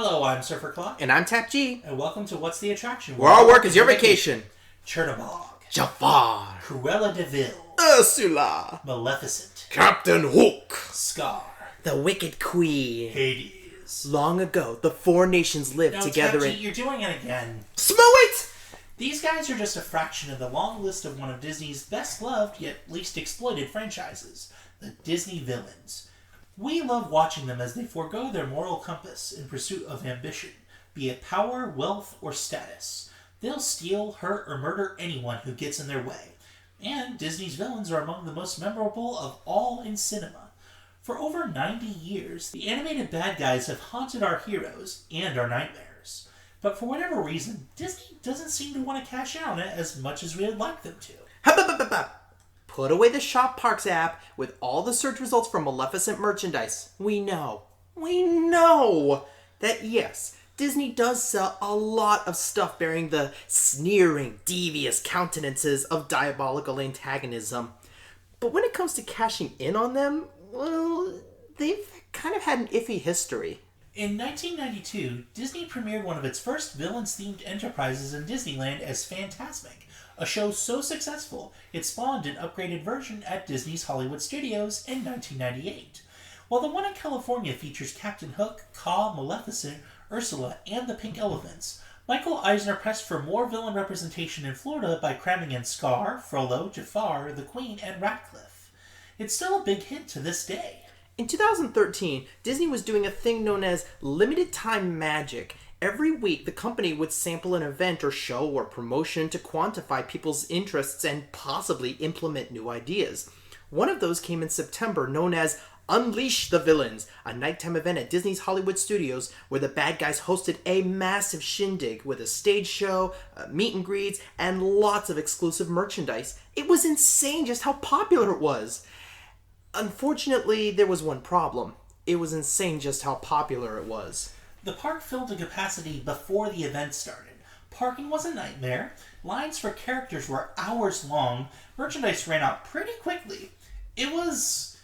Hello, I'm SurferClock. And I'm TAP-G. And welcome to What's the Attraction? Where our work is your vacation. Chernobog. Jafar. Cruella de Vil. Ursula. Maleficent. Captain Hook. Scar. The Wicked Queen. Hades. Long ago, the four nations lived together TAP-G, you're doing it again. Smoo it! These guys are just a fraction of the long list of one of Disney's best-loved yet least exploited franchises, the Disney villains. We love watching them as they forego their moral compass in pursuit of ambition, be it power, wealth, or status. They'll steal, hurt, or murder anyone who gets in their way. And Disney's villains are among the most memorable of all in cinema. For over 90 years, the animated bad guys have haunted our heroes and our nightmares. But for whatever reason, Disney doesn't seem to want to cash in on it as much as we'd like them to. Put away the Shop Parks app with all the search results for Maleficent merchandise. We know that yes, Disney does sell a lot of stuff bearing the sneering, devious countenances of diabolical antagonism. But when it comes to cashing in on them, well, they've kind of had an iffy history. In 1992, Disney premiered one of its first villains-themed enterprises in Disneyland as Fantasmic, a show so successful it spawned an upgraded version at Disney's Hollywood Studios in 1998. While the one in California features Captain Hook, Kaa, Maleficent, Ursula, and the Pink Elephants, Michael Eisner pressed for more villain representation in Florida by cramming in Scar, Frollo, Jafar, the Queen, and Ratcliffe. It's still a big hit to this day. In 2013, Disney was doing a thing known as limited time magic. Every week, the company would sample an event or show or promotion to quantify people's interests and possibly implement new ideas. One of those came in September, known as Unleash the Villains, a nighttime event at Disney's Hollywood Studios where the bad guys hosted a massive shindig with a stage show, meet and greets, and lots of exclusive merchandise. It was insane just how popular it was. Unfortunately, there was one problem. It was insane just how popular it was. The park filled to capacity before the event started. Parking was a nightmare, lines for characters were hours long, merchandise ran out pretty quickly. It was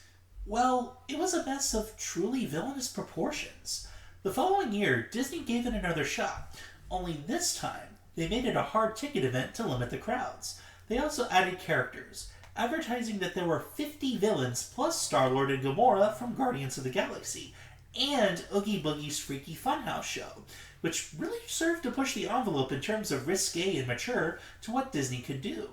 a mess of truly villainous proportions. The following year, Disney gave it another shot, only this time they made it a hard ticket event to limit the crowds. They also added characters, advertising that there were 50 villains plus Star-Lord and Gamora from Guardians of the Galaxy, and Oogie Boogie's Freaky Funhouse show, which really served to push the envelope in terms of risque and mature to what Disney could do.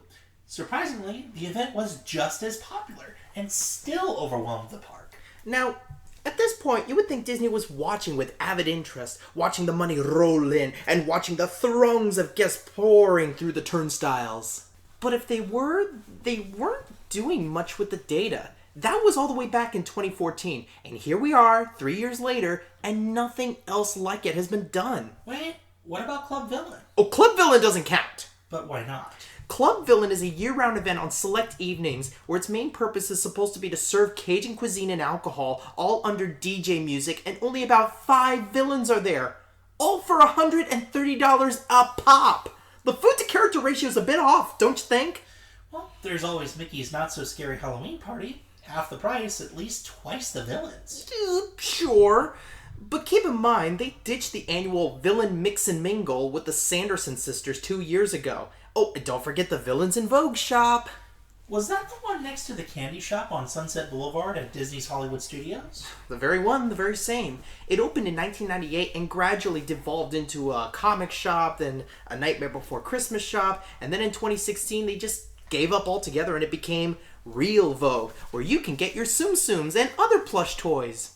Surprisingly, the event was just as popular and still overwhelmed the park. Now, at this point, you would think Disney was watching with avid interest, watching the money roll in, and watching the throngs of guests pouring through the turnstiles. But if they weren't doing much with the data. That was all the way back in 2014, and here we are, 3 years later, and nothing else like it has been done. Wait, what about Club Villain? Oh, Club Villain doesn't count. But why not? Club Villain is a year-round event on select evenings where its main purpose is supposed to be to serve Cajun cuisine and alcohol, all under DJ music, and only about 5 villains are there. All for $130 a pop. The food-to-character ratio is a bit off, don't you think? Well, there's always Mickey's Not-So-Scary Halloween Party. Half the price, at least twice the villains. Sure. But keep in mind, they ditched the annual Villain Mix and Mingle with the Sanderson sisters 2 years ago. Oh, and don't forget the Villains in Vogue shop. Was that the one next to the candy shop on Sunset Boulevard at Disney's Hollywood Studios? The very one, the very same. It opened in 1998 and gradually devolved into a comic shop, then a Nightmare Before Christmas shop, and then in 2016 they just gave up altogether and it became Real Vogue, where you can get your Tsum Tsums and other plush toys.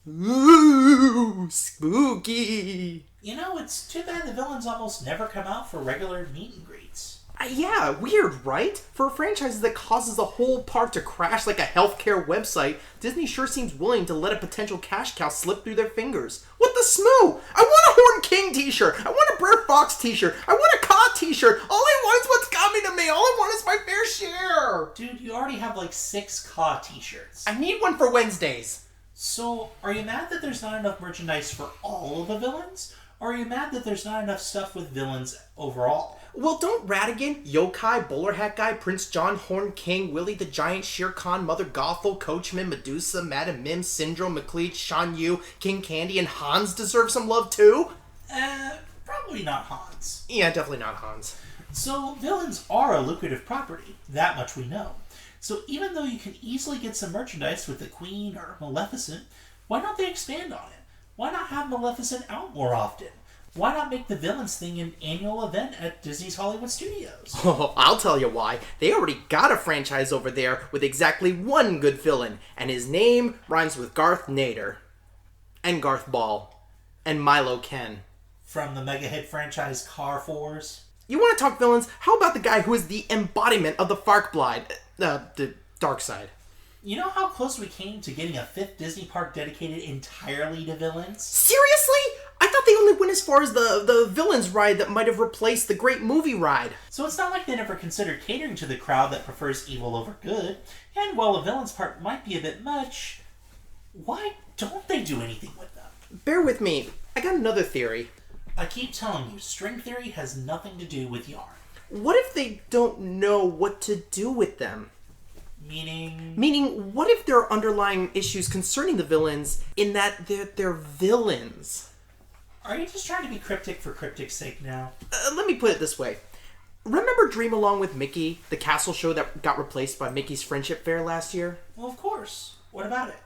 Ooh, spooky. You know, it's too bad the villains almost never come out for regular meet and greets. Yeah, weird, right? For a franchise that causes the whole park to crash like a healthcare website, Disney sure seems willing to let a potential cash cow slip through their fingers. What the smoo? I want a Horn King t-shirt. I want a Brer Fox t-shirt. I want a Kaa t-shirt. All I want is what's coming to me. All I want is my fair share. Dude, you already have like 6 Kaa t-shirts. I need one for Wednesdays. So, are you mad that there's not enough merchandise for all of the villains? Or are you mad that there's not enough stuff with villains overall? Well, don't Ratigan, Yokai, Bowler Hat Guy, Prince John, Horn King, Willie the Giant, Shere Khan, Mother Gothel, Coachman, Medusa, Madam Mim, Syndrome, McLeod, Shan Yu, King Candy, and Hans deserve some love too? Probably not Hans. Yeah, definitely not Hans. So villains are a lucrative property, that much we know. So even though you can easily get some merchandise with the Queen or Maleficent, why don't they expand on it? Why not have Maleficent out more often? Why not make the villains thing an annual event at Disney's Hollywood Studios? Oh, I'll tell you why. They already got a franchise over there with exactly one good villain, and his name rhymes with Garth Nader, and Garth Ball, and Milo Ken. From the mega hit franchise Car 4s? You want to talk villains? How about the guy who is the embodiment of the the dark side? You know how close we came to getting a 5th Disney park dedicated entirely to villains? Seriously? I thought they only went as far as the villains ride that might have replaced the Great Movie Ride. So it's not like they never considered catering to the crowd that prefers evil over good. And while a villains park might be a bit much, why don't they do anything with them? Bear with me. I got another theory. I keep telling you, string theory has nothing to do with yarn. What if they don't know what to do with them? Meaning, what if there are underlying issues concerning the villains in that they're villains? Are you just trying to be cryptic for cryptic's sake now? Let me put it this way. Remember Dream Along with Mickey, the castle show that got replaced by Mickey's Friendship Fair last year? Well, of course. What about it?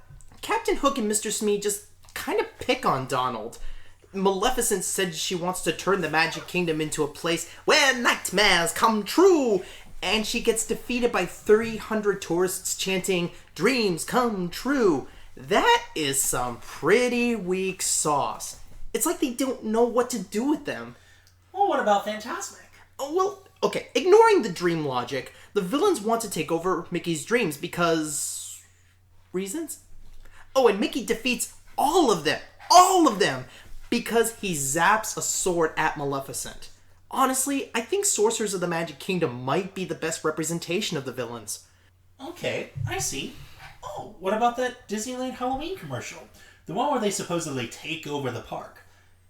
Captain Hook and Mr. Smee just kind of pick on Donald. Maleficent said she wants to turn the Magic Kingdom into a place where nightmares come true, and she gets defeated by 300 tourists chanting, "Dreams come true." That is some pretty weak sauce. It's like they don't know what to do with them. Well, what about Fantasmic? Oh, well, okay, ignoring the dream logic, the villains want to take over Mickey's dreams because... reasons? Oh, and Mickey defeats all of them, because he zaps a sword at Maleficent. Honestly, I think Sorcerers of the Magic Kingdom might be the best representation of the villains. Okay, I see. Oh, what about that Disneyland Halloween commercial? The one where they supposedly take over the park.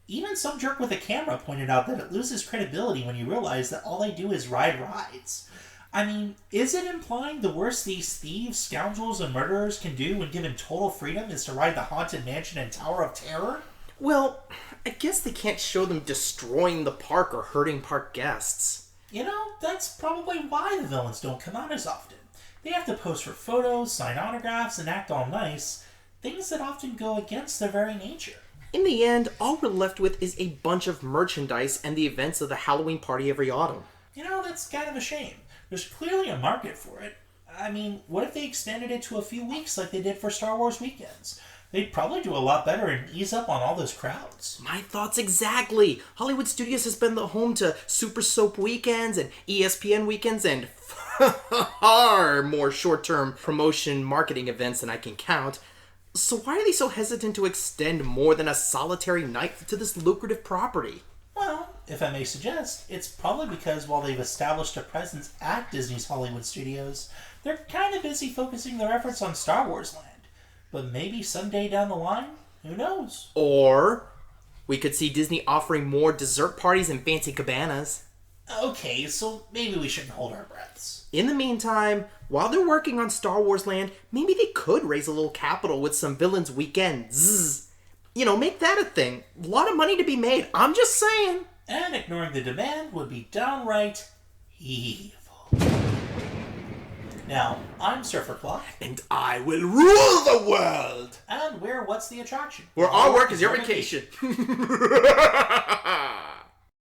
Even some jerk with a camera pointed out that it loses credibility when you realize that all they do is ride rides. I mean, is it implying the worst these thieves, scoundrels, and murderers can do when given total freedom is to ride the Haunted Mansion and Tower of Terror? Well, I guess they can't show them destroying the park or hurting park guests. You know, that's probably why the villains don't come out as often. They have to pose for photos, sign autographs, and act all nice, things that often go against their very nature. In the end, all we're left with is a bunch of merchandise and the events of the Halloween party every autumn. You know, that's kind of a shame. There's clearly a market for it. I mean, what if they expanded it to a few weeks like they did for Star Wars weekends? They'd probably do a lot better and ease up on all those crowds. My thoughts exactly. Hollywood Studios has been the home to Super Soap weekends and ESPN weekends and far more short-term promotion marketing events than I can count. So why are they so hesitant to extend more than a solitary night to this lucrative property? Well, if I may suggest, it's probably because while they've established a presence at Disney's Hollywood Studios, they're kind of busy focusing their efforts on Star Wars Land. But maybe someday down the line, who knows? Or we could see Disney offering more dessert parties and fancy cabanas. Okay, so maybe we shouldn't hold our breaths. In the meantime, while they're working on Star Wars Land, maybe they could raise a little capital with some Villains Weekends. You know, make that a thing. A lot of money to be made. I'm just saying. And ignoring the demand would be downright evil. Now, I'm SurferClock. And I will rule the world! And we're What's the Attraction? Where our work is your vacation.